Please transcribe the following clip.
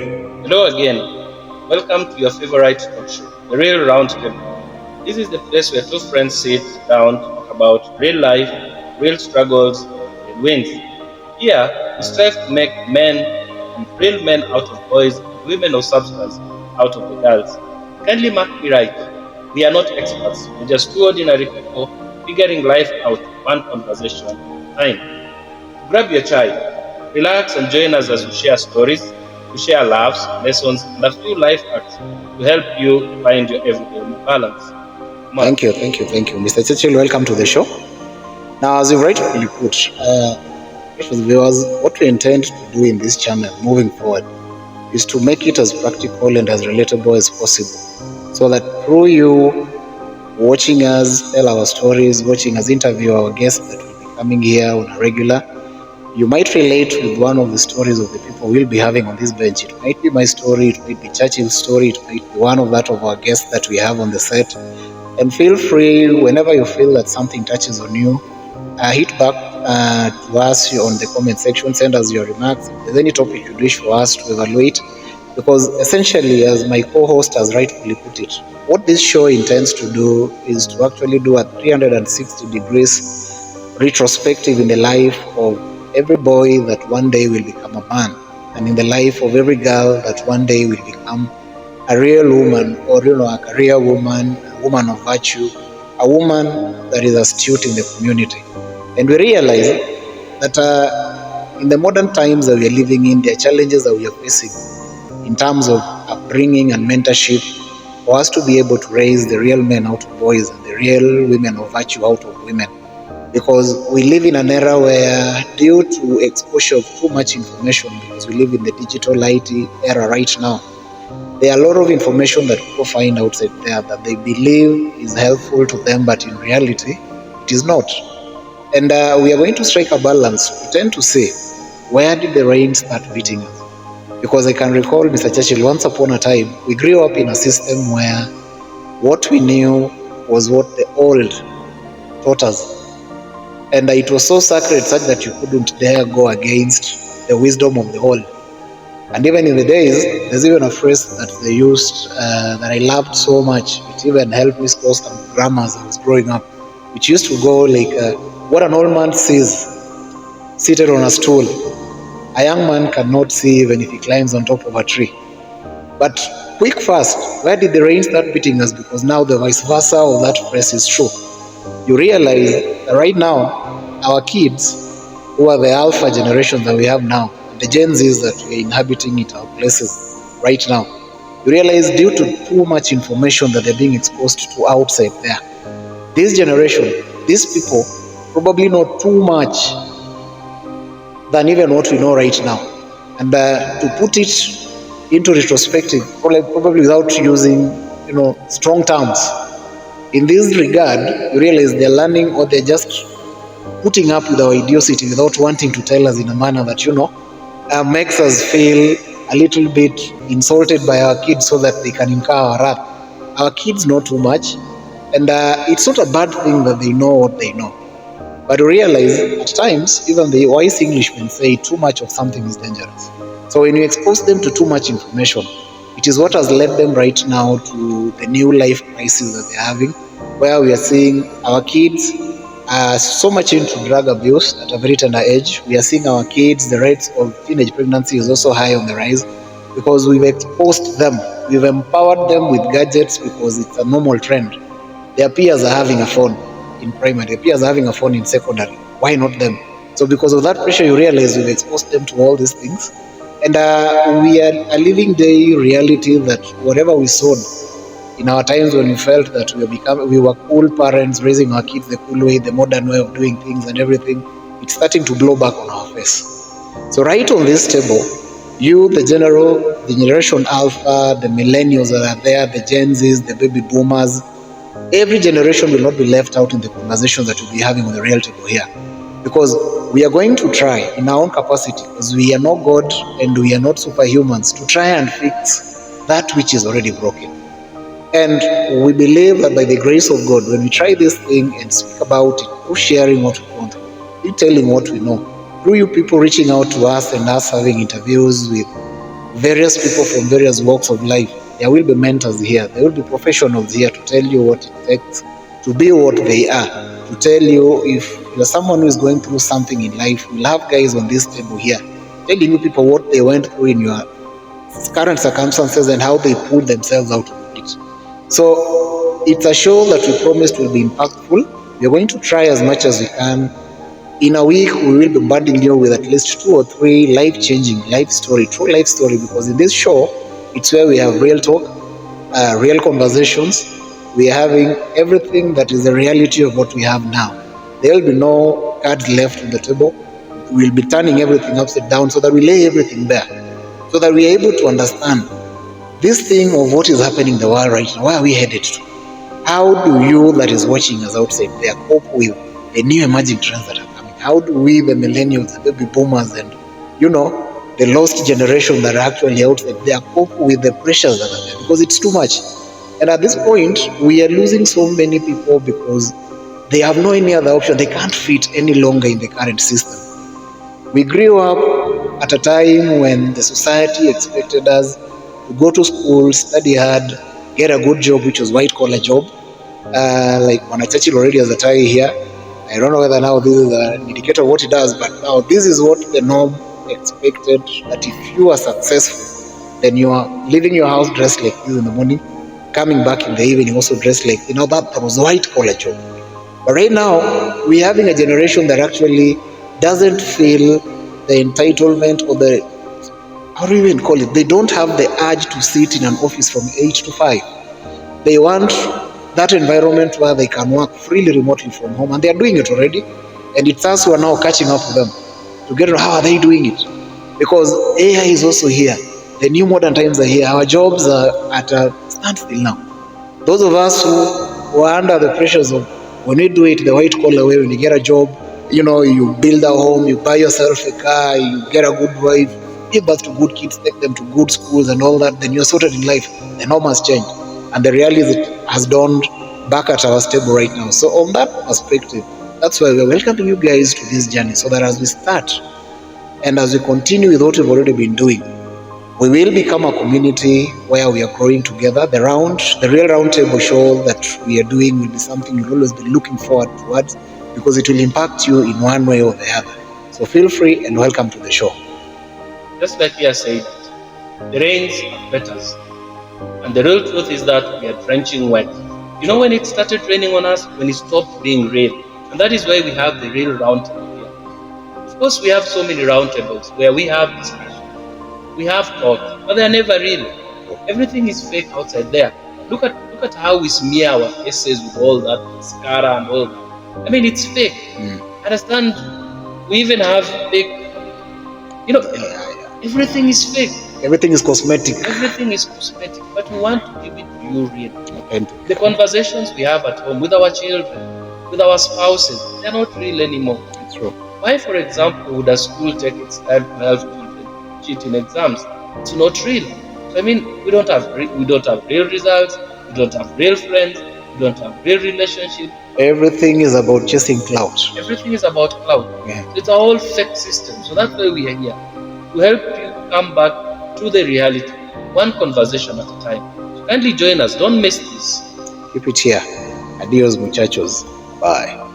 Hello again. Welcome to your favorite talk show, The Real Roundtable. This is the place where two friends sit down to talk about real life, real struggles, and wins. Here, we strive to make real men out of boys, and women of substance out of the girls. Kindly mark me right. We are not experts. We're just two ordinary people figuring life out one conversation at a time. Grab your chai, relax, and join us as we share stories, we share laughs, lessons, and a few life hacks to help you find your everyday balance. Come on. Thank you. Mr. Churchill, welcome to the show. Now, as you've rightfully put, precious viewers, what we intend to do in this channel moving forward is to make it as practical and as relatable as possible so that through you watching us tell our stories, watching us interview our guests that will be coming here on a regular, you might relate with one of the stories of the people we'll be having on this bench. It might be my story, it might be Churchill's story, it might be one of that of our guests that we have on the set. And feel free, whenever you feel that something touches on you, hit back to us on the comment section, send us your remarks. If there's any topic you wish for us to evaluate, because essentially, as my co-host has rightfully put it, what this show intends to do is to actually do a 360 degrees retrospective in the life of every boy that one day will become a man, and in the life of every girl that one day will become a real woman, or a career woman, a woman of virtue, a woman that is astute in the community. And we realize that in the modern times that we are living in, there are challenges that we are facing in terms of upbringing and mentorship for us to be able to raise the real men out of boys and the real women of virtue out of women. Because we live in an era where, due to exposure of too much information, because we live in the digital IT era right now, there are a lot of information that people find outside there that they believe is helpful to them, but in reality, it is not. And we are going to strike a balance. We tend to say, where did the rain start beating us? Because I can recall, Mr. Churchill, once upon a time, we grew up in a system where what we knew was what the old taught us. And it was so sacred such that you couldn't dare go against the wisdom of the old. And even in the days, there's even a phrase that they used that I loved so much. It even helped me score some grammar as I was growing up, which used to go like, what an old man sees seated on a stool, a young man cannot see even if he climbs on top of a tree. But quick fast, where did the rain start beating us? Because now the vice versa of that phrase is true. You realize that right now, our kids, who are the alpha generation that we have now, the Gen Zs that we are inhabiting in our places right now, you realize due to too much information that they're being exposed to outside there, this generation, these people probably know too much than even what we know right now. And to put it into retrospective, probably without using strong terms, in this regard, you realize they're learning, or they're just putting up with our idiocy without wanting to tell us in a manner that makes us feel a little bit insulted by our kids, so that they can incur our wrath. Our kids know too much, and it's not a bad thing that they know what they know. But you realize at times, even the wise Englishmen say too much of something is dangerous. So when you expose them to too much information, it is what has led them right now to the new life crisis that they're having, where we are seeing our kids are so much into drug abuse at a very tender age. We are seeing our kids, the rates of teenage pregnancy is also high on the rise, because we've exposed them, we've empowered them with gadgets, because it's a normal trend. Their peers are having a phone in primary, their peers are having a phone in secondary. Why not them? So because of that pressure, you realize we've exposed them to all these things. And we are a living day reality that whatever we sowed in our times when we felt that we were cool parents raising our kids the cool way, the modern way of doing things and everything, it's starting to blow back on our face. So right on this table, you, the generation Alpha, the millennials that are there, the Gen Zs, the baby boomers, every generation will not be left out in the conversation that we'll be having on the real table here. Because we are going to try in our own capacity, because we are not God and we are not superhumans, to try and fix that which is already broken. And we believe that by the grace of God, when we try this thing and speak about it, through sharing what we want, through telling what we know, through you people reaching out to us and us having interviews with various people from various walks of life. There will be mentors here. There will be professionals here to tell you what it takes to be what they are. To tell you if you're someone who is going through something in life, we'll have guys on this table here telling you people what they went through in your current circumstances and how they pulled themselves out of it. So it's a show that we promised will be impactful. We're going to try as much as we can. In a week, we will be bombarding you with at least 2 or 3 life-changing true life story, because in this show, it's where we have real talk, real conversations. We are having everything that is the reality of what we have now. There will be no cards left on the table. We'll be turning everything upside down so that we lay everything bare, so that we are able to understand this thing of what is happening in the world right now. Where are we headed to? How do you that is watching us outside there cope with the new emerging trends that are coming? How do we, the millennials, the baby boomers, and the lost generation that are actually outside there cope with the pressures that are there? Because it's too much. And at this point, we are losing so many people because they have no any other option. They can't fit any longer in the current system. We grew up at a time when the society expected us to go to school, study hard, get a good job, which was white collar job. Like Mwana Churchill already has a tie here. I don't know whether now this is an indicator of what he does, but now this is what the norm expected, that if you are successful, then you are leaving your house dressed like this in the morning, coming back in the evening also dressed like, that was white collar job. But right now, we're having a generation that actually doesn't feel the entitlement or the, how do you even call it? They don't have the urge to sit in an office from 8 to 5. They want that environment where they can work freely remotely from home, and they are doing it already. And it's us who are now catching up with them to get how are they doing it. Because AI is also here. The new modern times are here. Our jobs are at a standstill now. Those of us who are under the pressures of, when you do it the white collar way, when you get a job, you build a home, you buy yourself a car, you get a good wife, give birth to good kids, take them to good schools and all that, then you're sorted in life. The norm has changed. And the reality is it has dawned back at our stable right now. So on that perspective, that's why we're welcoming you guys to this journey, so that as we start and as we continue with what we've already been doing, we will become a community where we are growing together. The real roundtable show that we are doing will be something you'll always be looking forward towards, because it will impact you in one way or the other. So feel free and welcome to the show. Just like we are saying, the rains are betters. And the real truth is that we are drenching wet. When it started raining on us, when it stopped being rain. And that is why we have the real roundtable here. Of course, we have so many roundtables where we have discussion, we have talk, but they are never real. Everything is fake outside there. Look at how we smear our faces with all that mascara and all that. I mean, it's fake. Understand? We even have fake. Everything is fake. Everything is cosmetic. Everything is cosmetic, but we want to give it to you real. The conversations we have at home with our children, with our spouses, they're not real anymore. It's true. Why, for example, would a school take its time to help children cheat in exams? It's not real. So, I mean, we don't have real results, we don't have real friends, we don't have real relationships. Everything is about chasing clout. Everything is about clout. Yeah. So it's a whole fake system. So that's why we are here, to help you come back to the reality, one conversation at a time. So kindly join us. Don't miss this. Keep it here. Adios, muchachos. Bye.